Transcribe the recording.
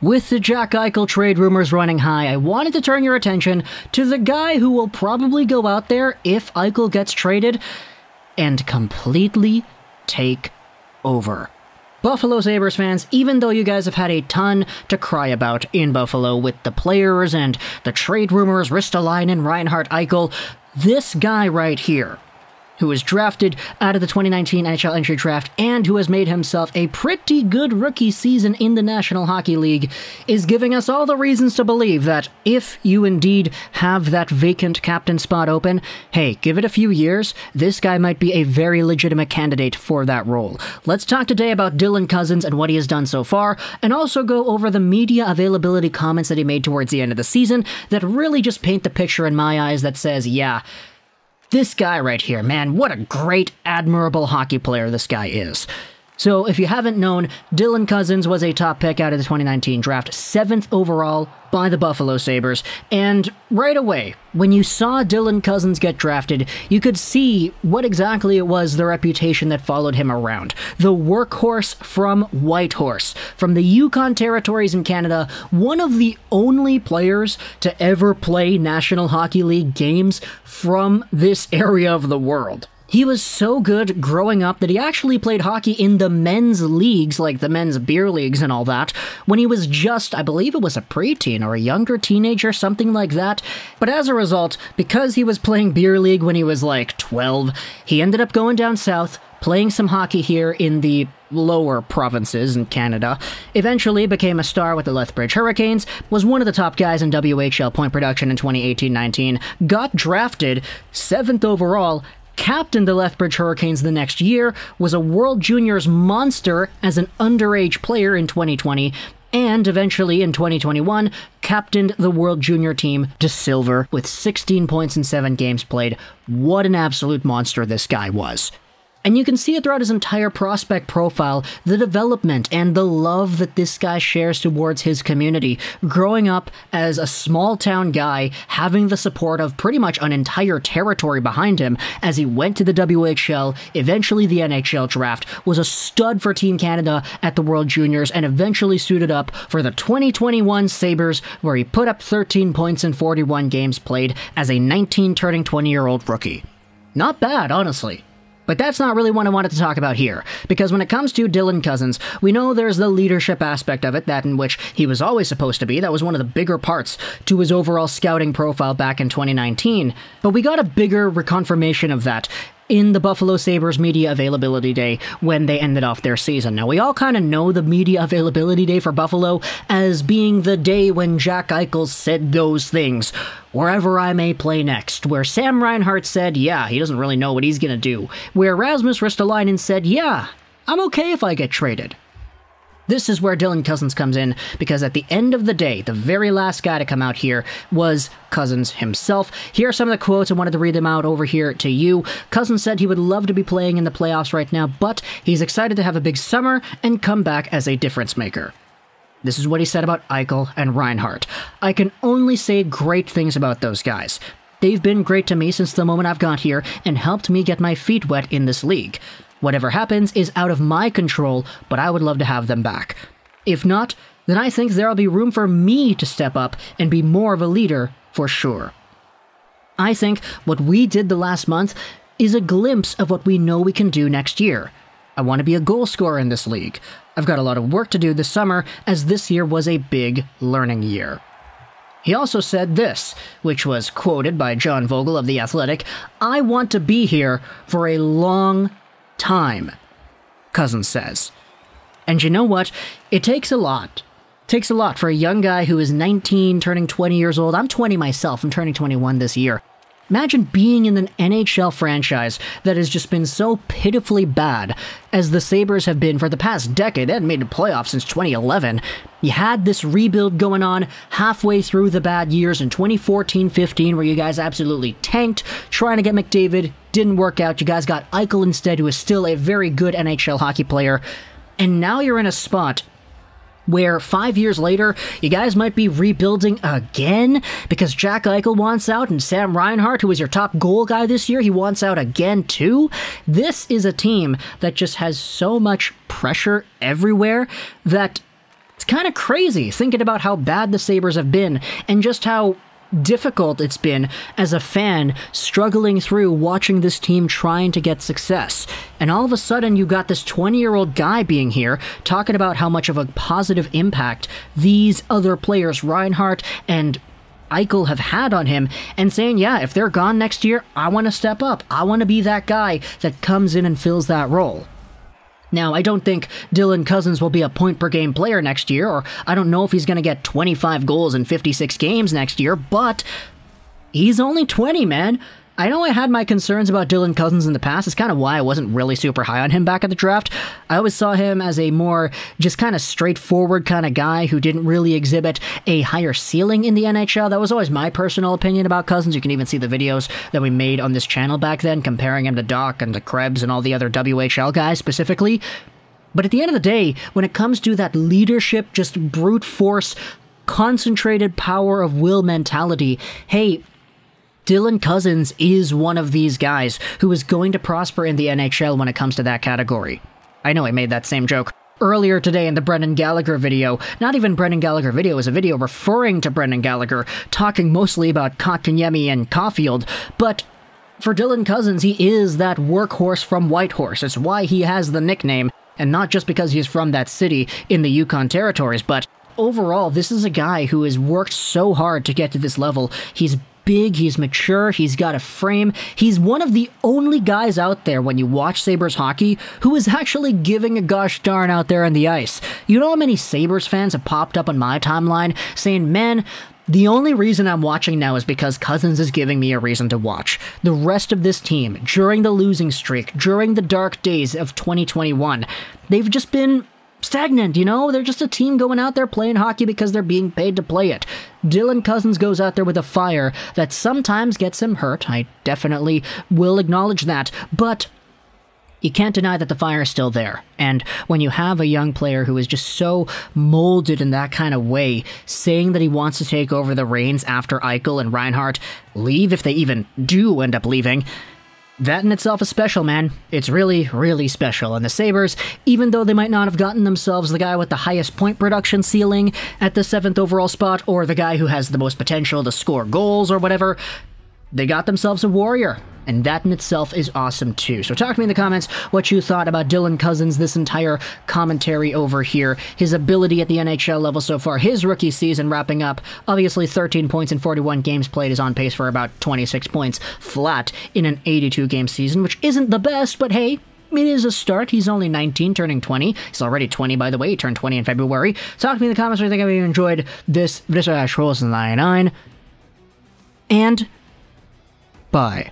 With the Jack Eichel trade rumors running high, I wanted to turn your attention to the guy who will probably go out there if Eichel gets traded and completely take over. Buffalo Sabres fans, even though you guys have had a ton to cry about in Buffalo with the players and the trade rumors, Ristolainen, Reinhart, Eichel, this guy right here, who was drafted out of the 2019 NHL entry draft and who has made himself a pretty good rookie season in the National Hockey League, is giving us all the reasons to believe that if you indeed have that vacant captain spot open, hey, give it a few years, this guy might be a very legitimate candidate for that role. Let's talk today about Dylan Cozens and what he has done so far, and also go over the media availability comments that he made towards the end of the season that really just paint the picture in my eyes that says, yeah, this guy right here, man, what a great, admirable hockey player this guy is. So, if you haven't known, Dylan Cozens was a top pick out of the 2019 draft, 7th overall by the Buffalo Sabres, and right away, when you saw Dylan Cozens get drafted, you could see what exactly it was the reputation that followed him around. The workhorse from Whitehorse, from the Yukon Territories in Canada, one of the only players to ever play National Hockey League games from this area of the world. He was so good growing up that he actually played hockey in the men's leagues, like the men's beer leagues and all that, when he was just, I believe it was a preteen or a younger teenager, something like that. But as a result, because he was playing beer league when he was like 12, he ended up going down south, playing some hockey here in the lower provinces in Canada, eventually became a star with the Lethbridge Hurricanes, was one of the top guys in WHL point production in 2018-19, got drafted 7th overall, captained the Lethbridge Hurricanes the next year, was a World Juniors monster as an underage player in 2020, and eventually in 2021, captained the World Junior team to silver with 16 points in 7 games played. What an absolute monster this guy was. And you can see it throughout his entire prospect profile, the development and the love that this guy shares towards his community. Growing up as a small-town guy, having the support of pretty much an entire territory behind him as he went to the WHL, eventually the NHL draft, was a stud for Team Canada at the World Juniors, and eventually suited up for the 2021 Sabres, where he put up 13 points in 41 games played as a 19-turning-20-year-old rookie. Not bad, honestly. But that's not really what I wanted to talk about here, because when it comes to Dylan Cozens, we know there's the leadership aspect of it, that in which he was always supposed to be. That was one of the bigger parts to his overall scouting profile back in 2019, but we got a bigger reconfirmation of that in the Buffalo Sabres Media Availability Day when they ended off their season. Now, we all kind of know the Media Availability Day for Buffalo as being the day when Jack Eichel said those things, wherever I may play next, where Sam Reinhart said, yeah, he doesn't really know what he's gonna do, where Rasmus Ristolainen said, yeah, I'm okay if I get traded. This is where Dylan Cozens comes in, because at the end of the day, the very last guy to come out here was Cozens himself. Here are some of the quotes. I wanted to read them out over here to you. Cozens said he would love to be playing in the playoffs right now, but he's excited to have a big summer and come back as a difference maker. This is what he said about Eichel and Reinhart. I can only say great things about those guys. They've been great to me since the moment I've got here and helped me get my feet wet in this league. Whatever happens is out of my control, but I would love to have them back. If not, then I think there'll be room for me to step up and be more of a leader for sure. I think what we did the last month is a glimpse of what we know we can do next year. I want to be a goal scorer in this league. I've got a lot of work to do this summer, as this year was a big learning year. He also said this, which was quoted by John Vogel of The Athletic, I want to be here for a long time, Cozens says. And you know what? It takes a lot. It takes a lot for a young guy who is 19, turning 20 years old. I'm 20 myself. I'm turning 21 this year. Imagine being in an NHL franchise that has just been so pitifully bad as the Sabres have been for the past decade. They hadn't made the playoffs since 2011. You had this rebuild going on halfway through the bad years in 2014-15 where you guys absolutely tanked, trying to get McDavid. Didn't work out. You guys got Eichel instead, who is still a very good NHL hockey player. And now you're in a spot where 5 years later, you guys might be rebuilding again because Jack Eichel wants out and Sam Reinhart, who was your top goal guy this year, he wants out again too. This is a team that just has so much pressure everywhere that It's kind of crazy thinking about how bad the Sabres have been and just how difficult it's been as a fan struggling through watching this team trying to get success. And all of a sudden you got this 20-year-old guy being here talking about how much of a positive impact these other players, Reinhart and Eichel, have had on him, and saying, yeah, if they're gone next year, I want to step up. I want to be that guy that comes in and fills that role. Now, I don't think Dylan Cozens will be a point-per-game player next year, or I don't know if he's going to get 25 goals in 56 games next year, but he's only 20, man. I know I had my concerns about Dylan Cozens in the past. It's kind of why I wasn't really super high on him back at the draft. I always saw him as a more just kind of straightforward kind of guy who didn't really exhibit a higher ceiling in the NHL. That was always my personal opinion about Cozens. You can even see the videos that we made on this channel back then, comparing him to Doc and to Krebs and all the other WHL guys specifically. But at the end of the day, when it comes to that leadership, just brute force, concentrated power of will mentality, hey, Dylan Cozens is one of these guys who is going to prosper in the NHL when it comes to that category. I know I made that same joke earlier today in the Brendan Gallagher video. Not even Brendan Gallagher video, it was a video referring to Brendan Gallagher, talking mostly about Kotkaniemi and Caulfield, but for Dylan Cozens, he is that workhorse from Whitehorse. It's why he has the nickname, and not just because he's from that city in the Yukon territories, but overall, this is a guy who has worked so hard to get to this level. He's big, he's mature, he's got a frame. He's one of the only guys out there when you watch Sabres hockey who is actually giving a gosh darn out there on the ice. You know how many Sabres fans have popped up on my timeline saying, man, the only reason I'm watching now is because Cozens is giving me a reason to watch. The rest of this team, during the losing streak, during the dark days of 2021, they've just been stagnant, you know? They're just a team going out there playing hockey because they're being paid to play it. Dylan Cozens goes out there with a fire that sometimes gets him hurt. I definitely will acknowledge that, but you can't deny that the fire is still there. And when you have a young player who is just so molded in that kind of way, saying that he wants to take over the reins after Eichel and Reinhart leave, if they even do end up leaving, that in itself is special, man. It's really, really special. And the Sabres, even though they might not have gotten themselves the guy with the highest point production ceiling at the 7th overall spot, or the guy who has the most potential to score goals or whatever, they got themselves a warrior. And that in itself is awesome too. So talk to me in the comments what you thought about Dylan Cozens, this entire commentary over here, his ability at the NHL level so far, his rookie season wrapping up. Obviously 13 points in 41 games played, is on pace for about 26 points flat in an 82-game season, which isn't the best, but hey, it is a start. He's only 19, turning 20. He's already 20, by the way. He turned 20 in February. Talk to me in the comments what you think. If you enjoyed this, 99, and bye.